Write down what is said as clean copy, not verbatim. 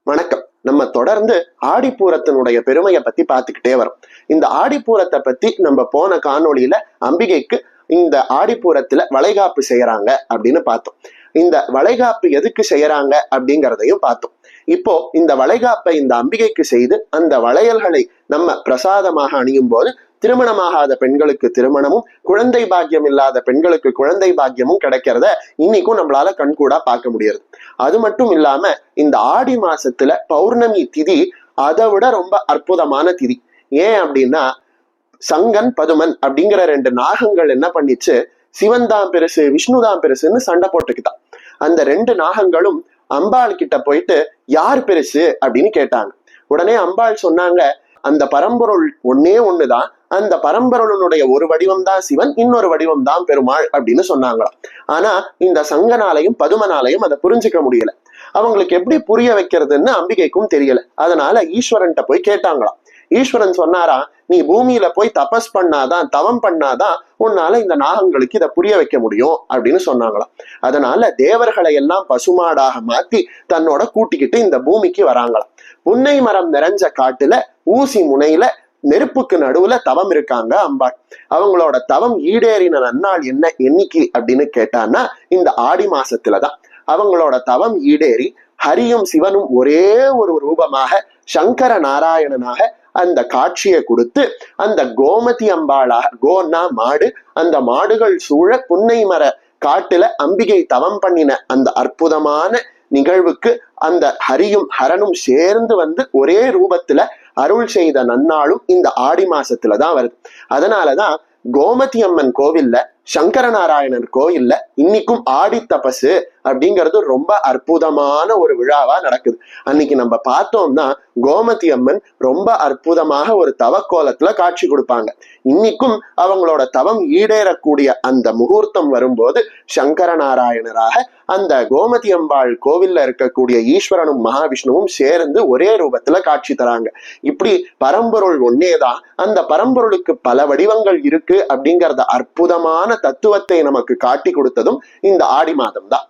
வணக்கம். நம்ம தொடர்ந்து ஆடிப்பூரத்தினுடைய பெருமையை பத்தி பார்த்துக்கிட்டே வரோம். இந்த ஆடிப்பூரத்தை பத்தி நம்ம போன காணொளியில அம்பிகைக்கு இந்த ஆடிப்பூரத்துல வளைகாப்பு செய்யறாங்க அப்படின்னு பார்த்தோம். இந்த வளைகாப்பு எதுக்கு செய்யறாங்க அப்படிங்கிறதையும் பார்த்தோம். இப்போ இந்த வளைகாப்பை இந்த அம்பிகைக்கு செய்து அந்த வளையல்களை நம்ம பிரசாதமாக அணியும் போது திருமணமாகாத பெண்களுக்கு திருமணமும், குழந்தை பாக்கியம் இல்லாத பெண்களுக்கு குழந்தை பாக்கியமும் கிடைக்கிறத இன்னைக்கும் நம்மளால கண்கூடா பார்க்க முடியாது. அது மட்டும் இல்லாம இந்த ஆடி மாசத்துல பௌர்ணமி திதி அதை விட ரொம்ப அற்புதமான திதி. ஏன் அப்படின்னா, சங்கன் பதுமன் அப்படிங்கிற ரெண்டு நாகங்கள் என்ன பண்ணிச்சு, சிவன் தான் பெருசு விஷ்ணுதான் பெருசுன்னு சண்டை போட்டுக்கிட்டான். அந்த ரெண்டு நாகங்களும் அம்பாள் கிட்ட போயிட்டு யார் பெருசு அப்படின்னு கேட்டாங்க. உடனே அம்பாள் சொன்னாங்க, அந்த பரம்பொருள் ஒன்னே ஒண்ணுதான், அந்த பரம்பொருளுடைய ஒரு வடிவம் தான் சிவன், இன்னொரு வடிவம் தான் பெருமாள் அப்படின்னு சொன்னாங்களாம். ஆனா இந்த சங்கனாலையும் பதுமனாலையும் அதை புரிஞ்சுக்க முடியல. அவங்களுக்கு எப்படி புரிய வைக்கிறதுன்னு அம்பிகைக்கும் தெரியல. அதனால ஈஸ்வரன்ட்ட போய் கேட்டாங்களாம். ஈஸ்வரன் சொன்னாரா, நீ பூமியில போய் தபஸ் பண்ணாதான், தவம் பண்ணாதான் உன்னால இந்த நாகங்களுக்கு இதை புரிய வைக்க முடியும் அப்படின்னு சொன்னாங்களாம். அதனால தேவர்களை எல்லாம் பசுமாடாக மாத்தி தன்னோட கூட்டிக்கிட்டு இந்த பூமிக்கு வராங்களாம். புன்னை மரம் நிறைஞ்ச காட்டுல ஊசி முனையில நெருப்புக்கு நடுவுல தவம் இருக்காங்க அம்பாள். அவங்களோட தவம் ஈடேறின நன்னாள் என்ன என்னைக்கு அப்படின்னு கேட்டான்னா இந்த ஆடி மாசத்துலதான். அவங்களோட தவம் ஈடேறி ஹரியும் சிவனும் ஒரே ஒரு ரூபமாக சங்கர நாராயணனாக அந்த காட்சியை கொடுத்து அந்த கோமதி அம்பாளாக, கோன்னா மாடு, அந்த மாடுகள் சூழ புன்னை மர காட்டுல அம்பிகை தவம் பண்ணின அந்த அற்புதமான நிகழ்வுக்கு அந்த ஹரியும் ஹரனும் சேர்ந்து வந்து ஒரே ரூபத்துல அருள் செய்த நன்னாளும் இந்த ஆடி மாசத்துலதான் வருது. அதனாலதான் கோமதி அம்மன் கோவில்ல, சங்கர நாராயணன் கோயில்ல இன்னைக்கும் ஆடி தபசு அப்படிங்கிறது ரொம்ப அற்புதமான ஒரு விழாவா நடக்குது. அன்னைக்கு நம்ம பார்த்தோம்னா கோமதி அம்மன் ரொம்ப அற்புதமாக ஒரு தவக்கோலத்துல காட்சி கொடுப்பாங்க. இன்னைக்கும் அவங்களோட தவம் ஈடேறக்கூடிய அந்த முகூர்த்தம் வரும்போது சங்கர நாராயணராக அந்த கோமதி அம்பாள் கோவில்ல இருக்கக்கூடிய ஈஸ்வரனும் மகாவிஷ்ணுவும் சேர்ந்து ஒரே ரூபத்துல காட்சி தராங்க. இப்படி பரம்பொருள் ஒன்னேதான், அந்த பரம்பொருளுக்கு பல வடிவங்கள் இருக்கு அப்படிங்கிறத அற்புதமான தத்துவத்தை நமக்கு காட்டி கொடுத்ததும் இந்த ஆடி மாதம் தான்.